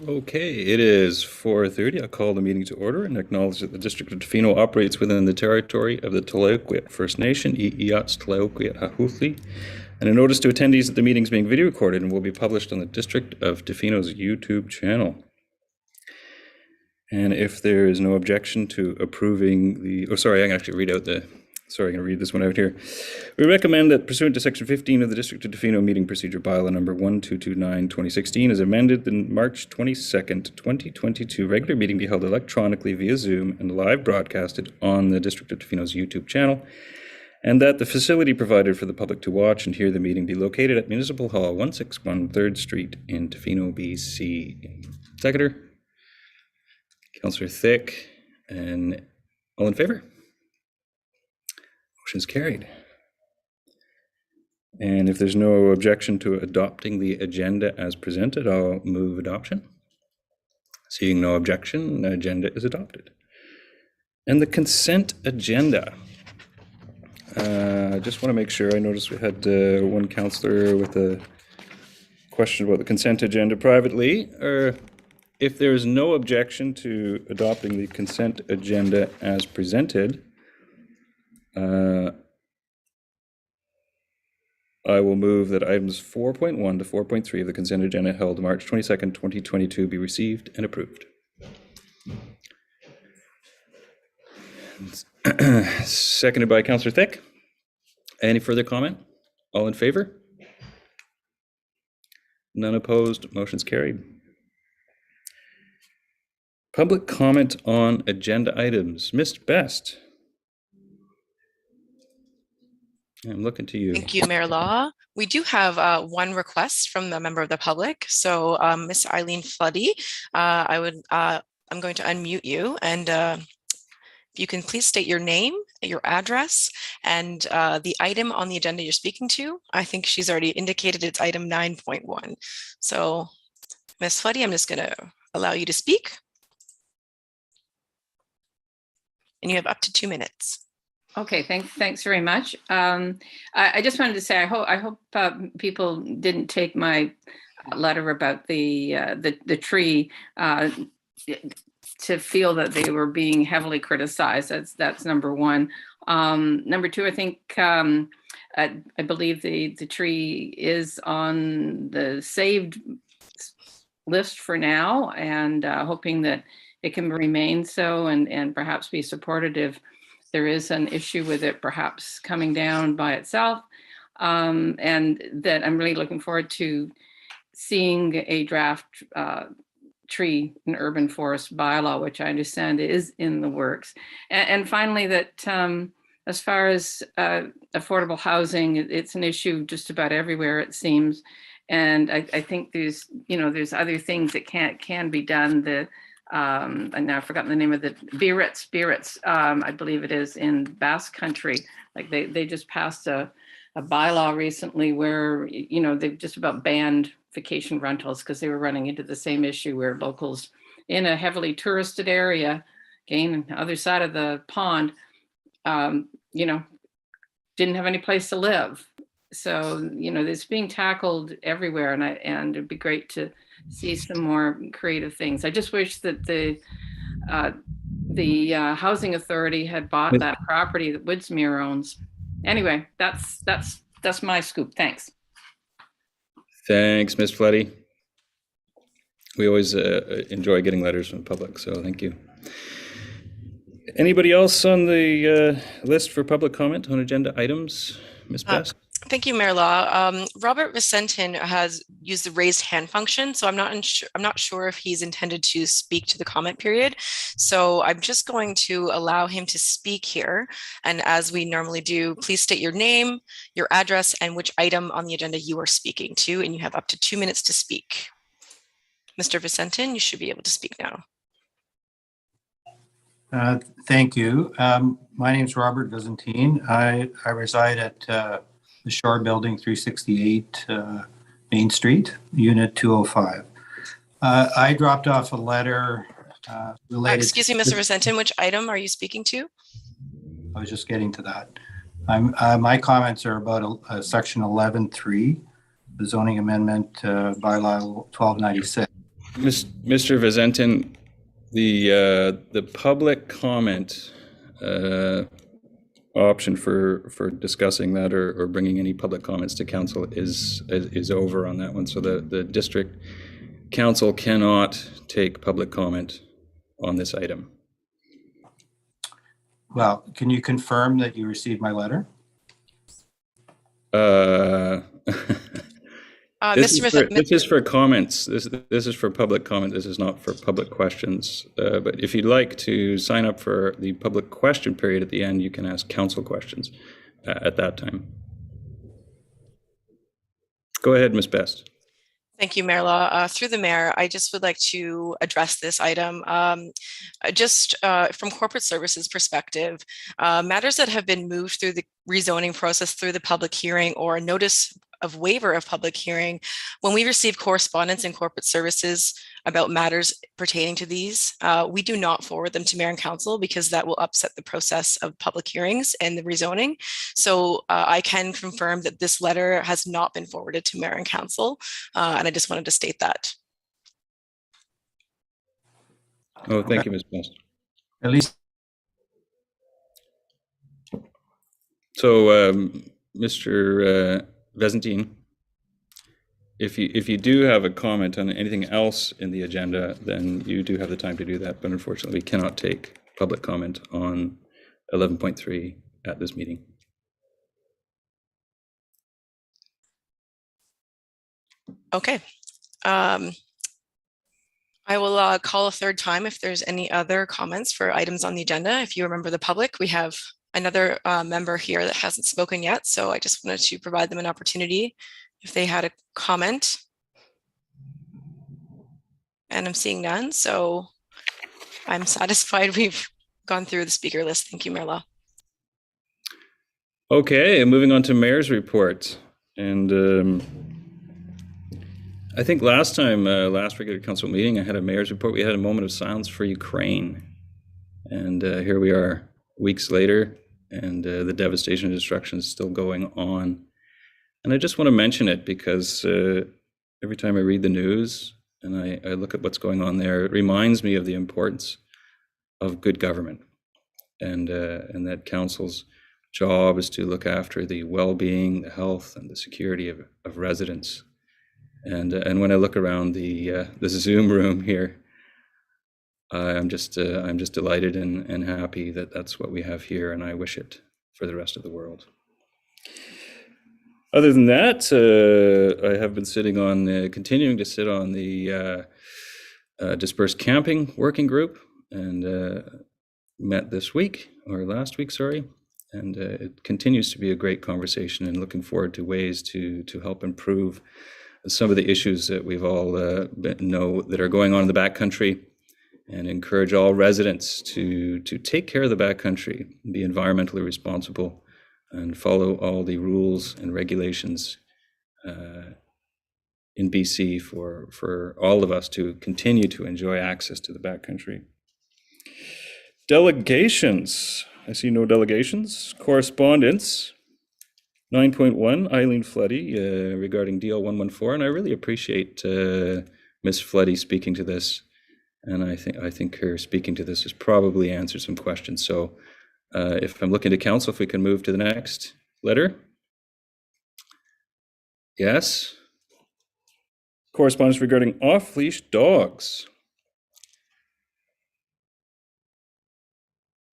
Okay, it is 4:30. I'll call the meeting to order and acknowledge that the District of Tofino operates within the territory of the Tla-o-qui-aht First Nation, Tla-o-qui-aht, and a notice to attendees that the meeting is being video recorded and will be published on the District of Tofino's YouTube channel. And if there is no objection to approving the, I'm going to actually read out the, I'm going to read this one out here. We recommend that pursuant to Section 15 of the District of Tofino Meeting Procedure Bylaw number 1229/2016 as amended, the March 22nd, 2022 regular meeting be held electronically via Zoom and live broadcasted on the District of Tofino's YouTube channel, and that the facility provided for the public to watch and hear the meeting be located at Municipal Hall 161 3rd Street in Tofino, BC. Seconder, Councillor Thick, and all in favor? Motion is carried. And if there's no objection to adopting the agenda as presented, I'll move adoption. Seeing no objection, the agenda is adopted. And the consent agenda. I just want to make sure, I noticed we had one councillor with a question about the consent agenda privately. If there is no objection to adopting the consent agenda as presented, I will move that items 4.1 to 4.3 of the consent agenda held March 22nd, 2022 be received and approved. Seconded by Councillor Thick. Any further comment? All in favor? None opposed. Motion's carried. Public comment on agenda items. Ms. Best. I'm looking to you. Thank you, Mayor Law. We do have one request from the member of the public. So Ms. Eileen Floody, I'm going to unmute you, and if you can please state your name, your address, and the item on the agenda you're speaking to. I think she's already indicated it's item 9.1. So Ms. Floody, I'm just going to allow you to speak. And you have up to 2 minutes. Okay, thanks very much. I just wanted to say I hope people didn't take my letter about the tree to feel that they were being heavily criticized. That's number one. Number two, I think I believe the tree is on the saved list for now, and hoping that it can remain so and perhaps be supported if there is an issue with it perhaps coming down by itself, and that I'm really looking forward to seeing a draft tree and urban forest bylaw, which I understand is in the works. And finally, that as far as affordable housing, it's an issue just about everywhere, it seems. And I think there's other things that can be done. And now I've forgotten the name of the Biarritz, I believe it is in Basque Country. Like they just passed a bylaw recently where, they've just about banned vacation rentals because they were running into the same issue where locals in a heavily touristed area, again, on the other side of the pond, didn't have any place to live. So, it's being tackled everywhere, and it'd be great to see some more creative things. I just wish that the housing authority had bought that property that Woodsmere owns. Anyway, that's my scoop. Thanks. Thanks, Ms. Floody. We always enjoy getting letters from the public, so thank you. Anybody else on the list for public comment on agenda items? Ms. Best? Thank you, Mayor Law. Robert Vicentin has used the raised hand function, so I'm not sure if he's intended to speak to the comment period. So I'm just going to allow him to speak here. And as we normally do, please state your name, your address, and which item on the agenda you are speaking to, and you have up to 2 minutes to speak. Mr. Vicentin, you should be able to speak now. Thank you. My name is Robert Vicentin. I reside at the Shore Building, 368 Main Street, Unit 205. I dropped off a letter related. Excuse me, Mr. Vicentin, which item are you speaking to? I was just getting to that. My comments are about section 11.3, the zoning amendment bylaw 1296. Mr. Vizentin, the public comment option for discussing that or bringing any public comments to council is over on that one. So the district council cannot take public comment on this item. Well, can you confirm that you received my letter? This is for comments. This is for public comment. This is not for public questions. But if you'd like to sign up for the public question period at the end, you can ask council questions at that time. Go ahead, Ms. Best. Thank you, Mayor Law. Through the Mayor, I just would like to address this item. From corporate services perspective, matters that have been moved through the rezoning process through the public hearing or a notice of waiver of public hearing, when we receive correspondence in corporate services about matters pertaining to these, we do not forward them to Mayor and Council because that will upset the process of public hearings and the rezoning. So I can confirm that this letter has not been forwarded to Mayor and Council, and I just wanted to state that. Oh, thank you, Ms. Best. At least. So, Mr. Vizentin, if you do have a comment on anything else in the agenda, then you do have the time to do that. But unfortunately, we cannot take public comment on 11.3 at this meeting. Okay. I will call a third time if there's any other comments for items on the agenda. If you remember the public, we have another member here that hasn't spoken yet. So I just wanted to provide them an opportunity if they had a comment. And I'm seeing none, so I'm satisfied we've gone through the speaker list. Thank you, Mayor Law. Okay, and moving on to Mayor's report. And I think last time, last regular council meeting, I had a Mayor's report. We had a moment of silence for Ukraine. And here we are weeks later, and the devastation and destruction is still going on. And I just want to mention it because every time I read the news and I look at what's going on there, it reminds me of the importance of good government, and that council's job is to look after the well-being, the health, and the security of residents. And when I look around the Zoom room here, I'm just delighted and happy that that's what we have here, and I wish it for the rest of the world. Other than that, I have been continuing to sit on the dispersed camping working group, and met this week, or last week, sorry. And it continues to be a great conversation, and looking forward to ways to help improve some of the issues that we've all know that are going on in the backcountry, and encourage all residents to take care of the backcountry, be environmentally responsible, and follow all the rules and regulations in BC for all of us to continue to enjoy access to the backcountry. Delegations. I see no delegations. Correspondence. 9.1, Eileen Floody regarding DL 114, and I really appreciate Ms. Floody speaking to this, and I think her speaking to this has probably answered some questions. So if I'm looking to council, if we can move to the next letter. Yes. Correspondence regarding off-leash dogs.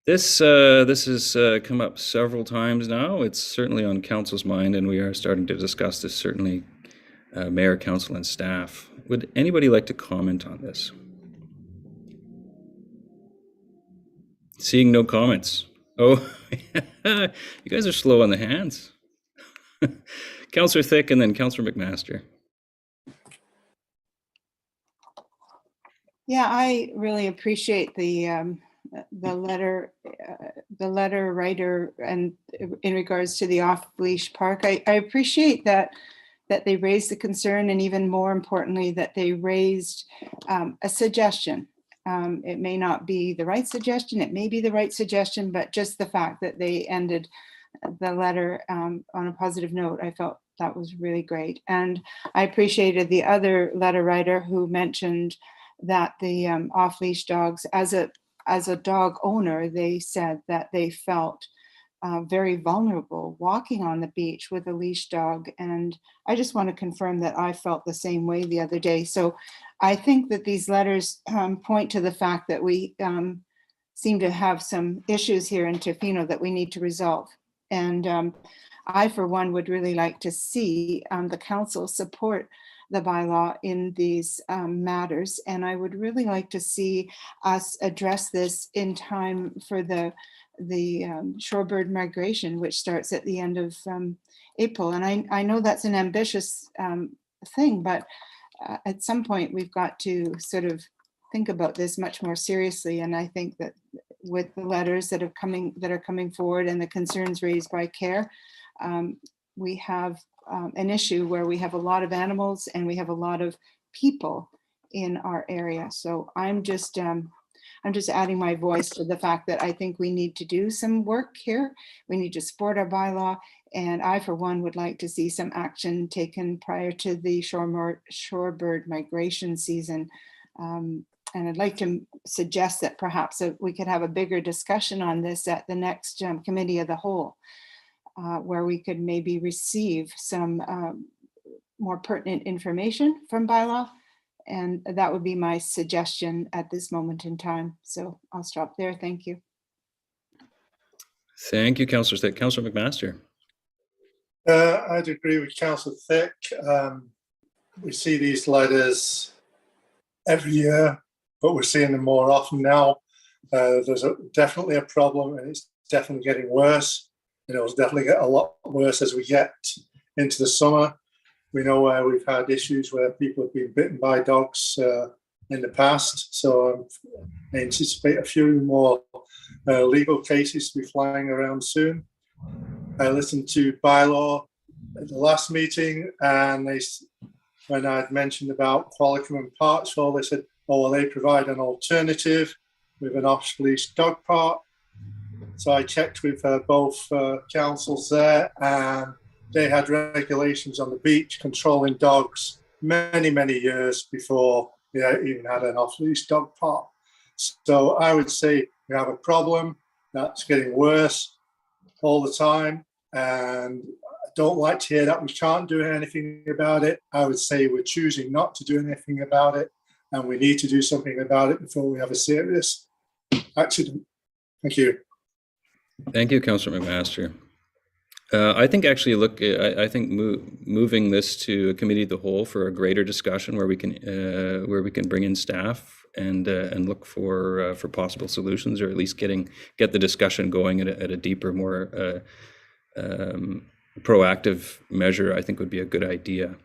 This has come up several times now. It's certainly on council's mind, and we are starting to discuss this, certainly mayor, council, and staff. Would anybody like to comment on this? Seeing no comments. Oh, you guys are slow on the hands. Councillor Thick and then Councillor McMaster. Yeah, I really appreciate the letter writer, and in regards to the off-leash park, I appreciate that they raised the concern, and even more importantly, that they raised a suggestion. It may not be the right suggestion, it may be the right suggestion, but just the fact that they ended the letter on a positive note, I felt that was really great. And I appreciated the other letter writer who mentioned that the off-leash dogs, as a dog owner, they said that they felt very vulnerable walking on the beach with a leash dog. And I just want to confirm that I felt the same way the other day. So I think that these letters point to the fact that we seem to have some issues here in Tofino that we need to resolve. And I, for one, would really like to see the council support the bylaw in these matters. And I would really like to see us address this in time for the shorebird migration, which starts at the end of April. And I know that's an ambitious thing, but at some point we've got to sort of think about this much more seriously. And I think that with the letters that are coming forward and the concerns raised by CARE, we have an issue where we have a lot of animals and we have a lot of people in our area. So I'm just adding my voice to the fact that I think we need to do some work here. We need to support our bylaw. And I, for one, would like to see some action taken prior to the shorebird migration season. And I'd like to suggest that perhaps we could have a bigger discussion on this at the next committee of the whole, where we could maybe receive some more pertinent information from bylaw. And that would be my suggestion at this moment in time. So I'll stop there. Thank you. Thank you, Councillor Thick. Councillor McMaster. I'd agree with Councillor Thick. We see these letters every year, but we're seeing them more often now. There's definitely a problem, and it's definitely getting worse. It'll definitely get a lot worse as we get into the summer. We know where we've had issues where people have been bitten by dogs in the past. So I anticipate a few more legal cases to be flying around soon. I listened to bylaw at the last meeting, and when I'd mentioned about Qualicum and Parksville, they said, oh, well, they provide an alternative with an off-leash dog park. So I checked with both councils there, and they had regulations on the beach controlling dogs many, many years before they even had an off-leash dog park. So I would say we have a problem that's getting worse all the time, and I don't like to hear that we can't do anything about it. I would say we're choosing not to do anything about it, and we need to do something about it before we have a serious accident. Thank you. Thank you, Councillor McMaster. I think actually, I think moving this to a committee of the whole for a greater discussion where we can bring in staff and look for possible solutions, or at least get the discussion going at a deeper, more proactive measure, I think would be a good idea.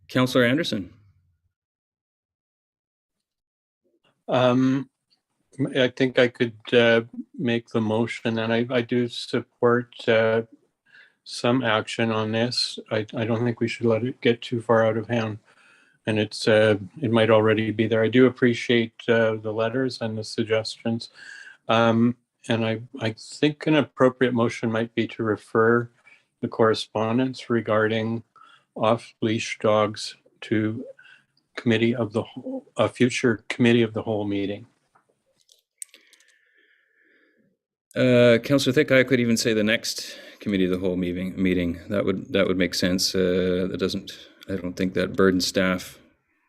Councillor Anderson. I think I could make the motion, and I do support some action on this. I don't think we should let it get too far out of hand, and it might already be there. I do appreciate the letters and the suggestions, and I think an appropriate motion might be to refer the correspondence regarding off-leash dogs to a future committee of the whole meeting. Councillor Thick, I could even say the next committee of the whole meeting. That would make sense. I don't think that burdens staff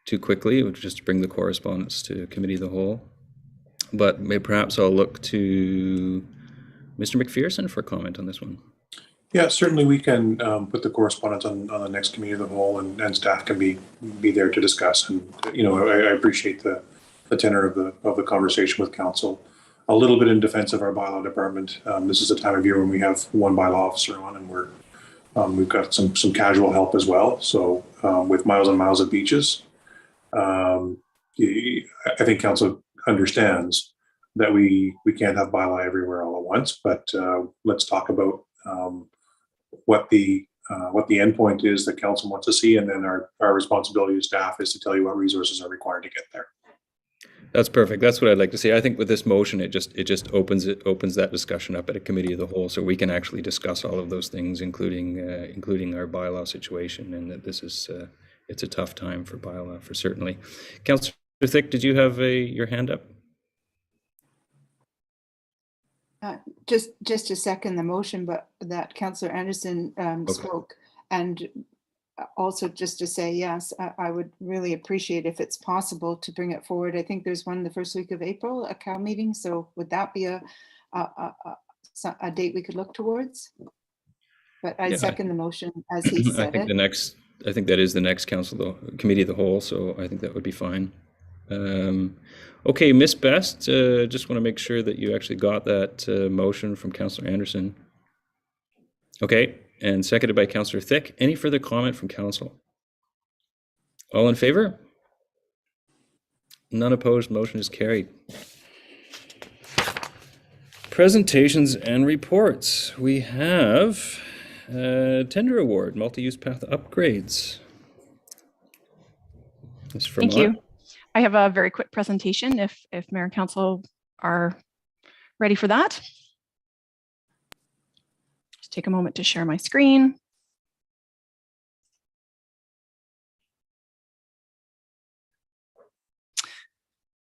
too quickly. It would just bring the correspondence to committee of the whole. But perhaps I'll look to Mr. McPherson for comment on this one. Yeah, certainly we can put the correspondence on the next committee of the whole, and staff can be there to discuss. And I appreciate the tenor of the conversation with council. A little bit in defense of our bylaw department. This is a time of year when we have one bylaw officer on, and we've got some casual help as well. So with miles and miles of beaches, I think council understands that we can't have bylaw everywhere all at once. But let's talk about what the endpoint is that council wants to see, and then our responsibility as staff is to tell you what resources are required to get there. That's perfect. That's what I'd like to see. I think with this motion, it just opens that discussion up at a committee of the whole, so we can actually discuss all of those things, including our bylaw situation, and that this is it's a tough time for bylaw, for certainly. Councillor Thick, did you have your hand up? Just to second the motion, but that Councillor Anderson spoke, and also just to say, yes, I would really appreciate if it's possible to bring it forward. I think there's one the first week of April, a COW meeting. So would that be a date we could look towards? But I second the motion as he said I think that is the next committee of the whole, so I think that would be fine. Okay, Ms. Best, just want to make sure that you actually got that motion from Councillor Anderson. Okay, and seconded by Councillor Thick. Any further comment from council? All in favor? None opposed, motion is carried. Presentations and reports. We have tender award, multi-use path upgrades. Thank you. I have a very quick presentation if Mayor and Council are ready for that. Just take a moment to share my screen.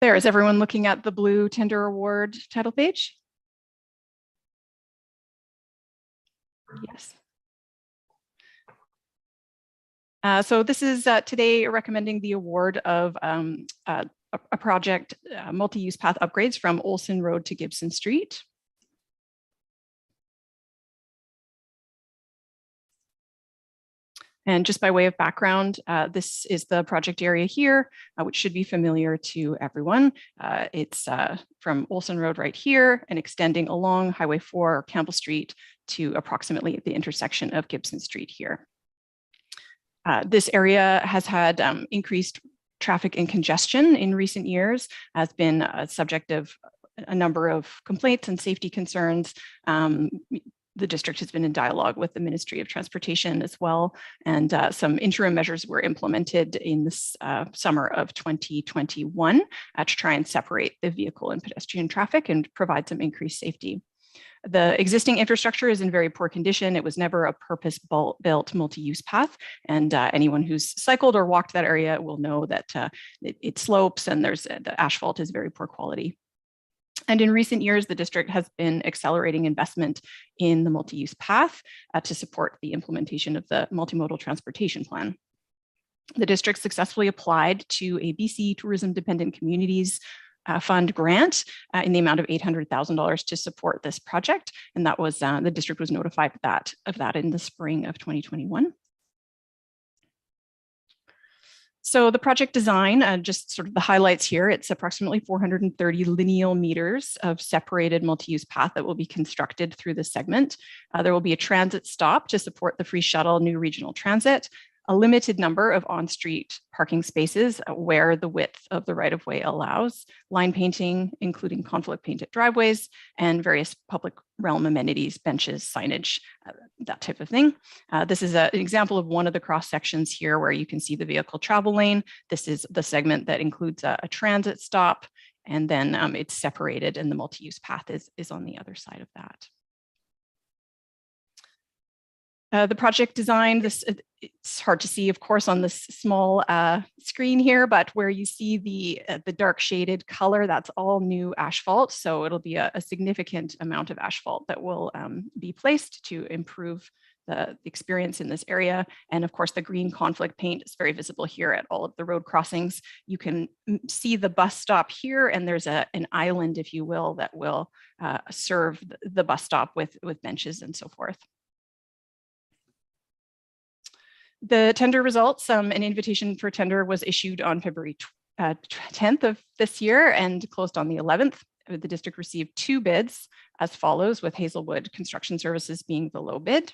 There, is everyone looking at the blue tender award title page? Yes. So this is today recommending the award of a project, multi-use path upgrades from Olsen Road to Gibson Street. And just by way of background, this is the project area here, which should be familiar to everyone. It's from Olsen Road right here and extending along Highway 4 Campbell Street to approximately the intersection of Gibson Street here. This area has had increased traffic and congestion in recent years, has been a subject of a number of complaints and safety concerns. The district has been in dialogue with the Ministry of Transportation as well, and some interim measures were implemented in this summer of 2021 to try and separate the vehicle and pedestrian traffic and provide some increased safety. The existing infrastructure is in very poor condition. It was never a purpose-built multi-use path, and anyone who's cycled or walked that area will know that it slopes and the asphalt is very poor quality. And in recent years, the district has been accelerating investment in the multi-use path to support the implementation of the multimodal transportation plan. The district successfully applied to a BC Tourism Dependent Communities Fund grant in the amount of $800,000 to support this project. And that was, the district was notified of that in the spring of 2021. So the project design, just sort of the highlights here, it's approximately 430 lineal meters of separated multi-use path that will be constructed through this segment. There will be a transit stop to support the free shuttle new regional transit, a limited number of on-street parking spaces where the width of the right-of-way allows, line painting, including conflict painted driveways, and various public realm amenities, benches, signage, that type of thing. This is an example of one of the cross sections here where you can see the vehicle travel lane. This is the segment that includes a transit stop, and then it's separated and the multi-use path is on the other side of that. The project design, it's hard to see, of course, on this small screen here, but where you see the dark shaded color, that's all new asphalt. So it'll be a significant amount of asphalt that will be placed to improve the experience in this area. And of course, the green conflict paint is very visible here at all of the road crossings. You can see the bus stop here, and there's an island, if you will, that will serve the bus stop with benches and so forth. The tender results, an invitation for tender was issued on February 10th of this year and closed on the 11th. The district received 2 bids as follows, with Hazelwood Construction Services being the low bid.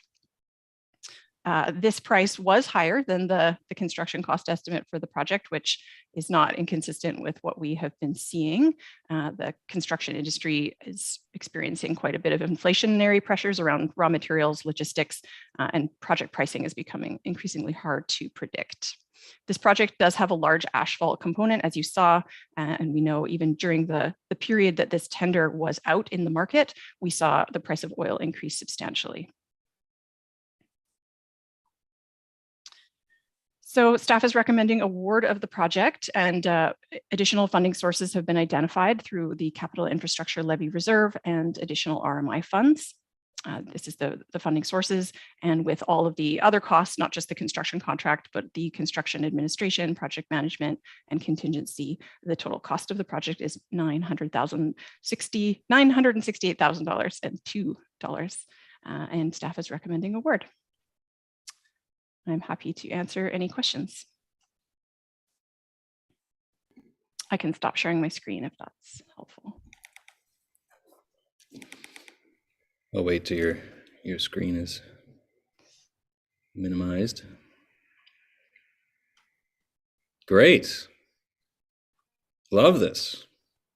This price was higher than the construction cost estimate for the project, which is not inconsistent with what we have been seeing. The construction industry is experiencing quite a bit of inflationary pressures around raw materials, logistics, and project pricing is becoming increasingly hard to predict. This project does have a large asphalt component, as you saw, and we know even during the period that this tender was out in the market, we saw the price of oil increase substantially. So staff is recommending award of the project, and additional funding sources have been identified through the Capital Infrastructure Levy Reserve and additional RMI funds. This is the funding sources, and with all of the other costs, not just the construction contract, but the construction administration, project management, and contingency, the total cost of the project is $968,002, and staff is recommending award. I'm happy to answer any questions. I can stop sharing my screen if that's helpful. I'll wait till your screen is minimized. Great. Love this.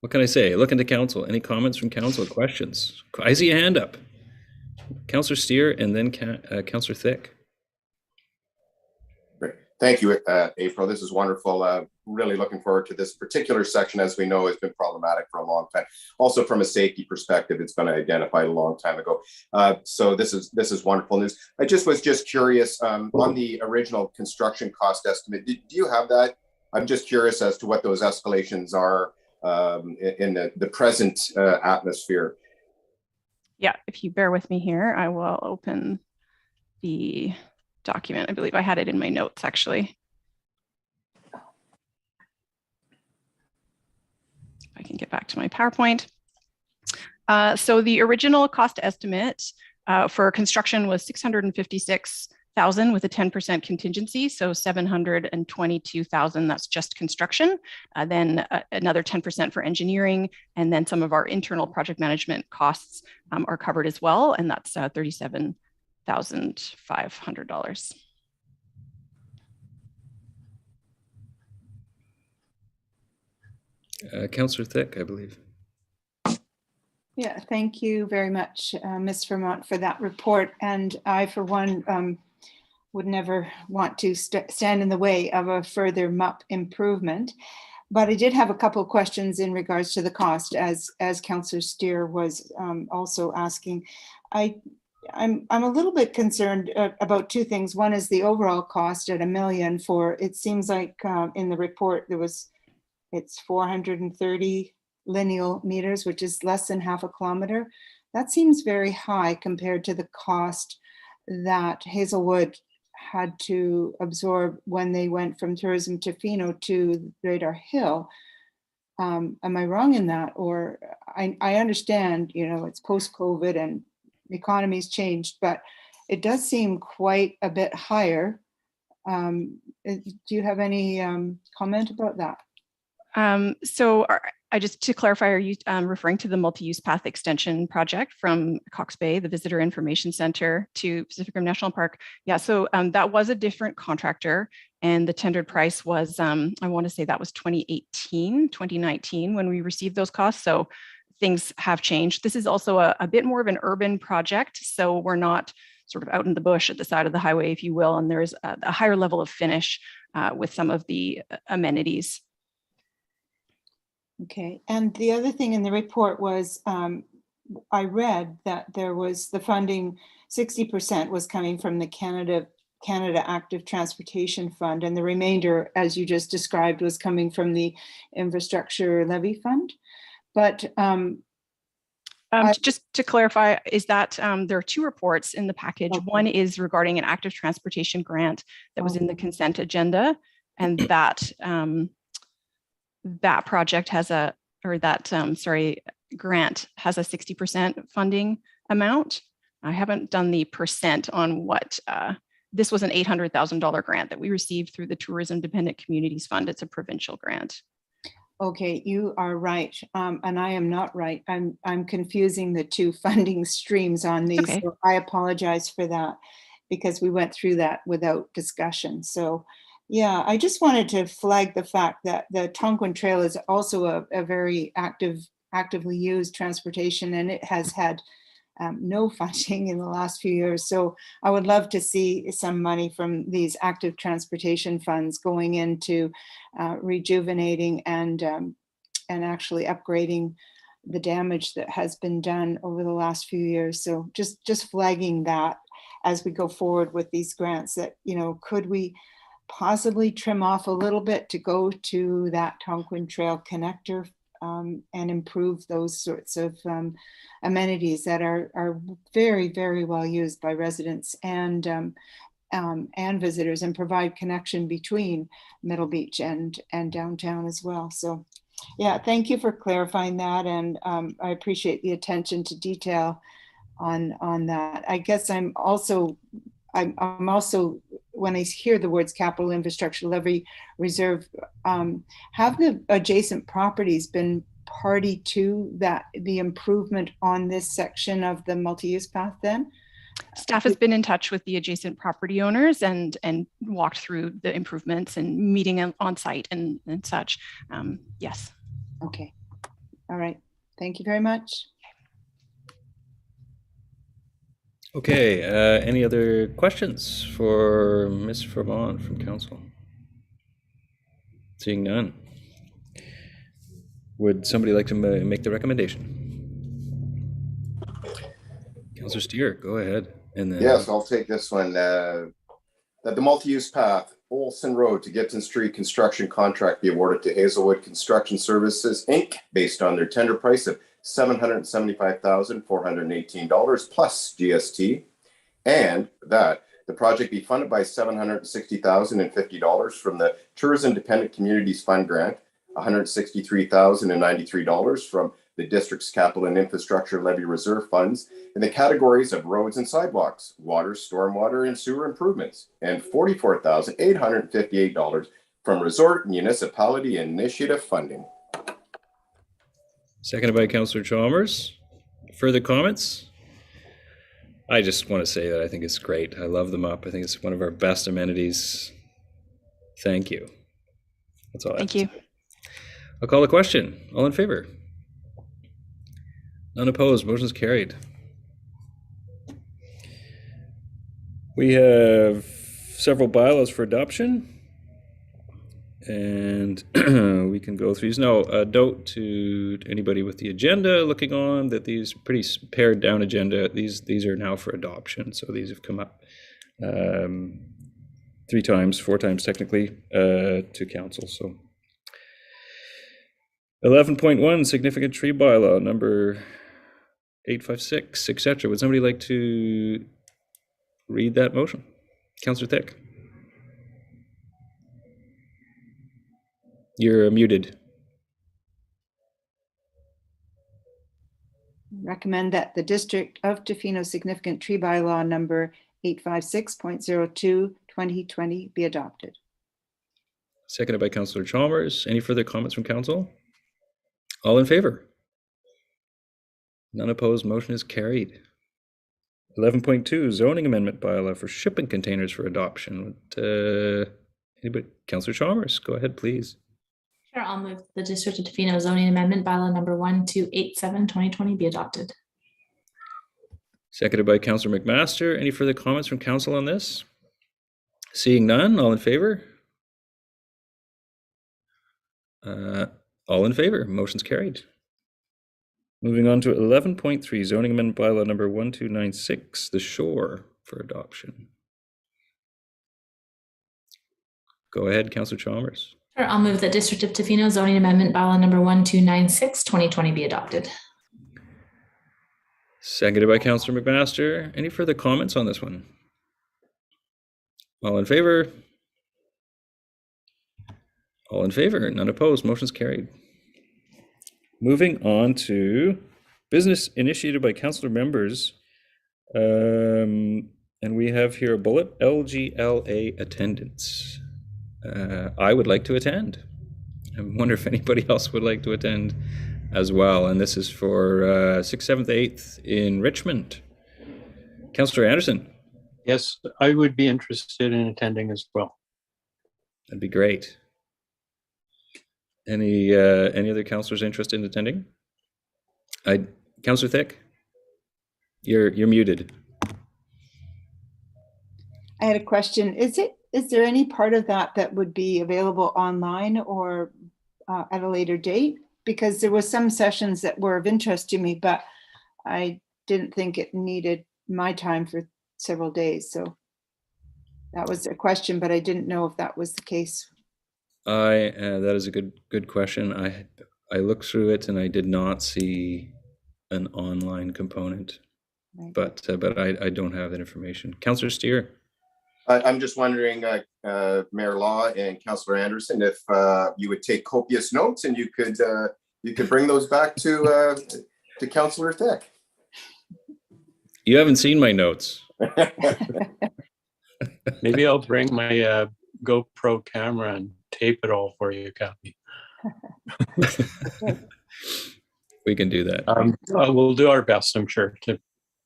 What can I say? Looking to council. Any comments from council? Questions? I see a hand up. Councillor Stere and then Councillor Thick. Great. Thank you, April. This is wonderful. Really looking forward to this particular section, as we know has been problematic for a long time. Also, from a safety perspective, it's been identified a long time ago. So this is wonderful news. I was just curious on the original construction cost estimate. Do you have that? I'm just curious as to what those escalations are in the present atmosphere. Yeah, if you bear with me here, I will open the document. I believe I had it in my notes, actually. If I can get back to my PowerPoint. So the original cost estimate for construction was $656,000 with a 10% contingency, so $722,000. That's just construction. Then another 10% for engineering, and then some of our internal project management costs are covered as well, and that's $37,500. Councillor Thick, I believe. Yeah, thank you very much, Ms. Vermont, for that report. And I, for one, would never want to stand in the way of a further MUP improvement. But I did have a couple of questions in regards to the cost, as Councillor Stere was also asking. I'm a little bit concerned about two things. One is the overall cost at $1 million for, it seems like in the report it's 430 lineal meters, which is less than half a kilometer. That seems very high compared to the cost that Hazelwood had to absorb when they went from Tourism Tofino to Radar Hill. Am I wrong in that? Or I understand, it's post-COVID and the economy's changed, but it does seem quite a bit higher. Do you have any comment about that? So just to clarify, are you referring to the multi-use path extension project from Cox Bay, the Visitor Information Center, to Pacific Rim National Park? Yeah, so that was a different contractor, and the tendered price was, I want to say that was 2019 when we received those costs. So things have changed. This is also a bit more of an urban project, so we're not sort of out in the bush at the side of the highway, if you will, and there's a higher level of finish with some of the amenities. Okay, and the other thing in the report was, I read that there was the funding, 60% was coming from the Canada Active Transportation Fund, and the remainder, as you just described, was coming from the Infrastructure Levy Fund. But just to clarify, is that there are two reports in the package. Okay. One is regarding an active transportation grant that was in the consent agenda, and that that project has grant has a 60% funding amount. I haven't done the percent on what, this was an $800,000 grant that we received through the Tourism Dependent Communities Fund. It's a provincial grant. Okay, you are right. And I am not right. I'm confusing the two funding streams on these. Okay. So I apologize for that, because we went through that without discussion. So yeah, I just wanted to flag the fact that the Tonquin Trail is also a very actively used transportation, and it has had no funding in the last few years. So I would love to see some money from these active transportation funds going into rejuvenating and actually upgrading the damage that has been done over the last few years. So just flagging that as we go forward with these grants, that, you know, could we possibly trim off a little bit to go to that Tonquin Trail connector and improve those sorts of amenities that are very, very well used by residents and visitors, and provide connection between Middle Beach and downtown as well. So yeah, thank you for clarifying that, and I appreciate the attention to detail on that. I guess I'm also, when I hear the words capital infrastructure levy reserve, have the adjacent properties been party to that, the improvement on this section of the multi-use path then? Staff has been in touch with the adjacent property owners and walked through the improvements and meeting on site and such. Yes. Okay. All right. Thank you very much. Okay, any other questions for Ms. Vermont from Council? Seeing none. Would somebody like to make the recommendation? Councillor Stere, go ahead. And then Yes, I'll take this one. That the multi-use path, Olsen Road to Gibson Street construction contract be awarded to Hazelwood Construction Services, Inc., based on their tender price of $775,418 plus GST, and that the project be funded by $760,050 from the Tourism Dependent Communities Fund grant, $163,093 from the district's capital and infrastructure levy reserve funds in the categories of roads and sidewalks, water, stormwater, and sewer improvements, and $44,858 from resort municipality initiative funding. seconded by Councillor Chalmers. Further comments? I just want to say that I think it's great. I love them up. I think it's one of our best amenities. Thank you. That's all. Thank you. I'll call the question. All in favor? None opposed. Motion is carried. We have several bylaws for adoption, and we can go through these. Now, a note to anybody with the agenda looking on that these pretty pared down agenda. These are now for adoption, so these have come up 4 times technically to council. So 11.1 significant tree bylaw number 856, etc. Would somebody like to read that motion? Councillor Thick. You're muted. Recommend that the District of Tofino significant tree bylaw number 856.02 2020 be adopted. Seconded by Councillor Chalmers. Any further comments from council? All in favor? None opposed. Motion is carried. 11.2 zoning amendment bylaw for shipping containers for adoption. Anybody? Councillor Chalmers, go ahead, please. Sure, I'll move the District of Tofino zoning amendment bylaw number 1287/2020 be adopted. Seconded by Councillor McMaster. Any further comments from council on this? Seeing none, all in favor? All in favor. Motion's carried. Moving on to 11.3 zoning amendment bylaw number 1296, the shore for adoption. Go ahead, Councillor Chalmers. Sure, I'll move the District of Tofino zoning amendment bylaw number 1296/2020 be adopted. Seconded by Councillor McMaster. Any further comments on this one? All in favor? All in favor, none opposed, motion's carried. Moving on to business initiated by councillor members. And we have here a bullet, LGLA attendance. I would like to attend. I wonder if anybody else would like to attend as well. And this is for 6th, 7th, 8th in Richmond. Councillor Anderson. Yes, I would be interested in attending as well. That'd be great. Any other councillors interested in attending? Councillor Thick? You're muted. I had a question. Is there any part of that would be available online or at a later date? Because there was some sessions that were of interest to me, but I didn't think it needed my time for several days. So that was a question, but I didn't know if that was the case. That is a good question. I looked through it and I did not see an online component, Right. but I don't have that information. Councillor Stere. I'm just wondering, Mayor Law and Councillor Anderson, if you would take copious notes and you could bring those back to Councillor Thick. You haven't seen my notes. Maybe I'll bring my GoPro camera and tape it all for you, Kathy. We can do that. We'll do our best, I'm sure.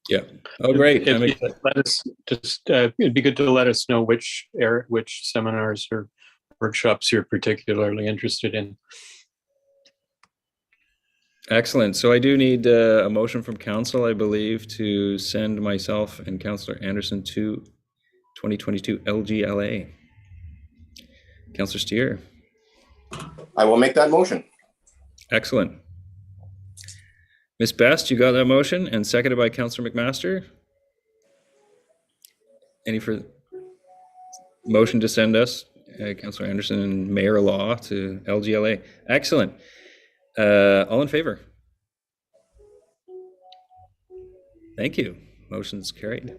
Yeah. Oh, great. Let us just. It'd be good to let us know which seminars or workshops you're particularly interested in. Excellent. So I do need a motion from council, I believe, to send myself and Councillor Anderson to 2022 LGLA. Councillor Stere. I will make that motion. Excellent. Ms. Best, you got that motion, and seconded by Councillor McMaster. Any further motion to send us, Councillor Anderson and Mayor Law, to LGLA? Excellent. All in favor? Thank you. Motion's carried.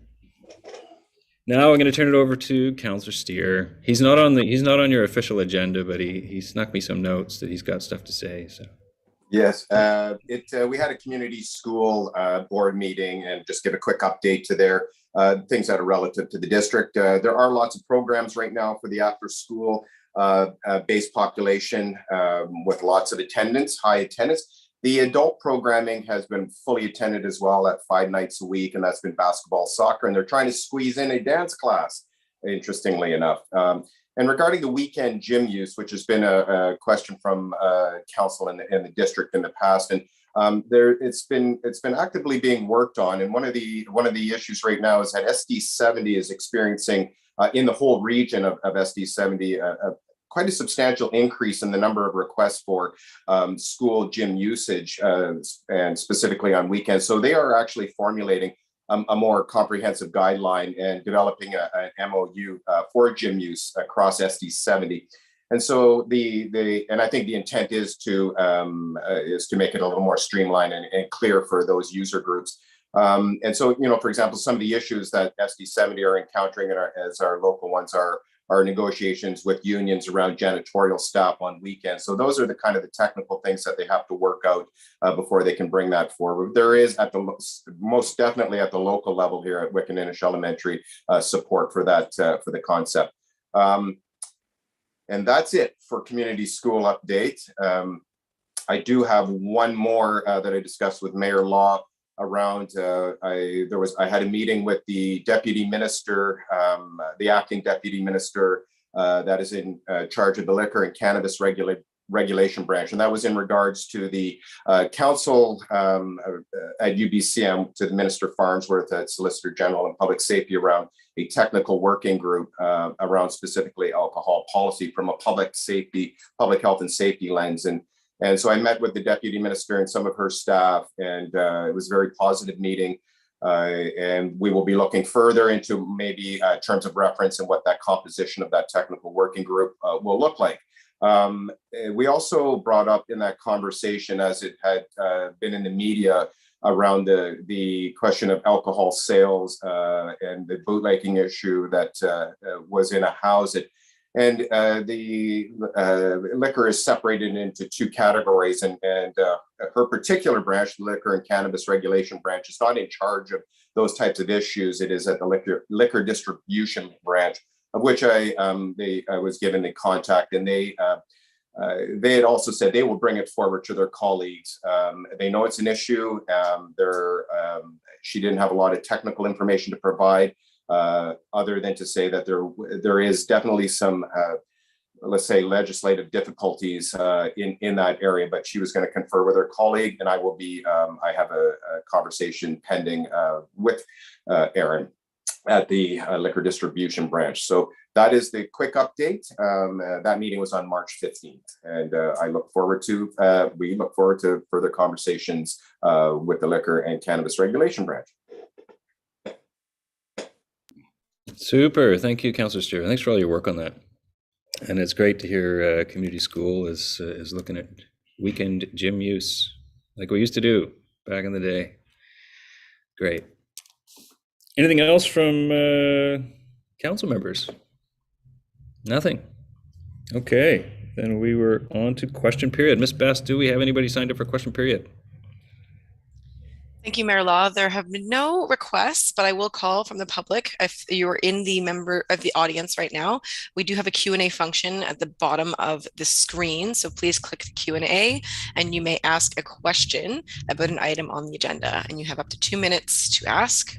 Now I'm going to turn it over to Councillor Stere. He's not on your official agenda, but he snuck me some notes that he's got stuff to say. So. Yes, we had a community school board meeting, and just give a quick update to their things that are relative to the district. There are lots of programs right now for the after school based population with lots of attendance, high attendance. The adult programming has been fully attended as well at 5 nights a week, and that's been basketball, soccer, and they're trying to squeeze in a dance class, interestingly enough. And regarding the weekend gym use, which has been a question from council in the district in the past, and it's been actively being worked on. And one of the issues right now is that SD70 is experiencing in the whole region of SD70 quite a substantial increase in the number of requests for school gym usage, and specifically on weekends. So they are actually formulating a more comprehensive guideline and developing an MOU for gym use across SD70. And so and I think the intent is to make it a little more streamlined and clear for those user groups. And so, for example, some of the issues that SD70 are encountering as our local ones are negotiations with unions around janitorial staff on weekends. So those are the kind of the technical things that they have to work out before they can bring that forward. There is most definitely at the local level here at Wickanninish Elementary support for that, for the concept. And that's it for community school update. I do have one more that I discussed with Mayor Law around. I had a meeting with the deputy minister, the acting deputy minister that is in charge of the liquor and cannabis regulation branch, and that was in regards to the council at UBCM to the Minister Farnsworth, Solicitor General and Public Safety, around a technical working group around specifically alcohol policy from a public health and safety lens. And so I met with the deputy minister and some of her staff, and it was a very positive meeting. And we will be looking further into maybe terms of reference and what that composition of that technical working group will look like. We also brought up in that conversation, as it had been in the media, around the question of alcohol sales and the bootlegging issue that was in a house. And the liquor is separated into two categories, and her particular branch, the Liquor and Cannabis Regulation Branch, is not in charge of those types of issues. It is at the liquor distribution branch, of which I was given the contact, and they had also said they will bring it forward to their colleagues. They know it's an issue. She didn't have a lot of technical information to provide, other than to say that there is definitely some let's say, legislative difficulties in that area, but she was going to confer with her colleague, and I will be, I have a conversation pending with Erin at the liquor distribution branch. So that is the quick update. That meeting was on March 15th, and we look forward to further conversations with the liquor and cannabis regulation branch. Super. Thank you, Councillor Stere. Thanks for all your work on that. And it's great to hear community school is looking at weekend gym use like we used to do back in the day. Great. Anything else from council members? Nothing. Okay, then we were on to question period. Ms. Best, do we have anybody signed up for question period? Thank you, Mayor Law. There have been no requests, but I will call from the public. If you're in the member of the audience right now, we do have a Q&A function at the bottom of the screen. So please click the Q&A and you may ask a question about an item on the agenda, and you have up to 2 minutes to ask.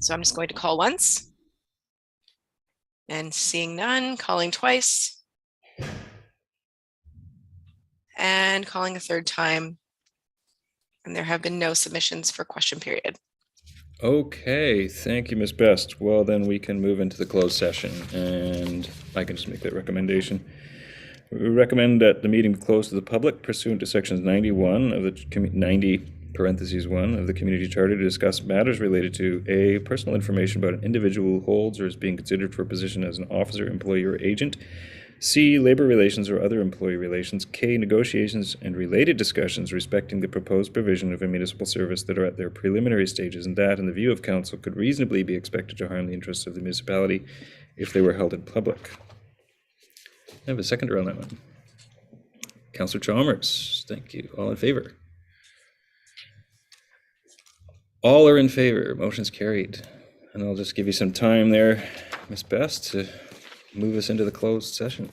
So I'm just going to call once and seeing none, calling twice and calling a third time. And there have been no submissions for question period. Okay, thank you, Ms. Best. Well, then we can move into the closed session, and I can just make that recommendation. We recommend that the meeting be closed to the public pursuant to sections 91 of the 90 parentheses 1 of the community charter to discuss matters related to A, personal information about an individual who holds or is being considered for a position as an officer, employee, or agent. C, labor relations or other employee relations. K, negotiations and related discussions respecting the proposed provision of a municipal service that are at their preliminary stages and that, in the view of council, could reasonably be expected to harm the interests of the municipality if they were held in public. I have a seconder on that one. Councillor Chalmers, thank you. All in favor? All are in favor. Motion's carried. And I'll just give you some time there, Ms. Best, to move us into the closed session.